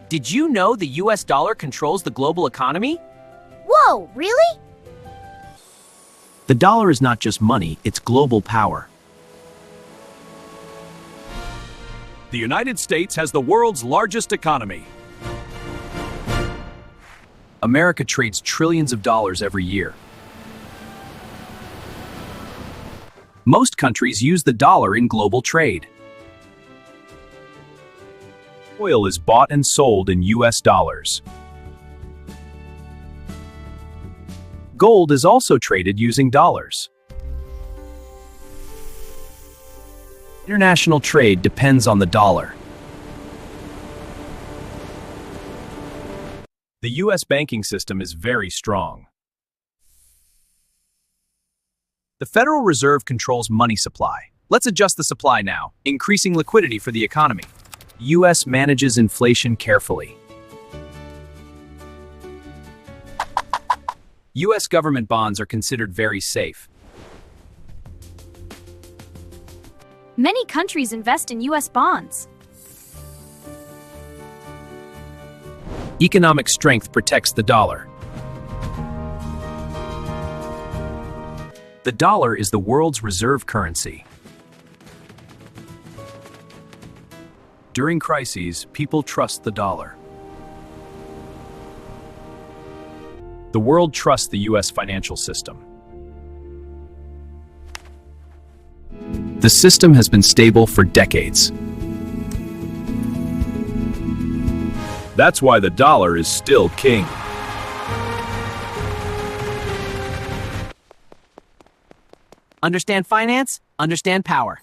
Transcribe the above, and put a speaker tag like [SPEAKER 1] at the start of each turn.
[SPEAKER 1] Did you know the US dollar controls the global economy?
[SPEAKER 2] Whoa, really?
[SPEAKER 1] The dollar is not just money, it's global power.
[SPEAKER 3] The United States has the world's largest economy.
[SPEAKER 1] America trades trillions of dollars every year. Most countries use the dollar in global trade.
[SPEAKER 3] Oil is bought and sold in US dollars.
[SPEAKER 1] Gold is also traded using dollars. International trade depends on the dollar.
[SPEAKER 3] The US banking system is very strong.
[SPEAKER 1] The Federal Reserve controls money supply. Let's adjust the supply now, increasing liquidity for the economy. US manages inflation carefully. US government bonds are considered very safe.
[SPEAKER 2] Many countries invest in US bonds.
[SPEAKER 1] Economic strength protects the dollar. The dollar is the world's reserve currency. During crises, people trust the dollar. The world trusts the US financial system. The system has been stable for decades.
[SPEAKER 3] That's why the dollar is still king.
[SPEAKER 1] Understand finance? Understand power.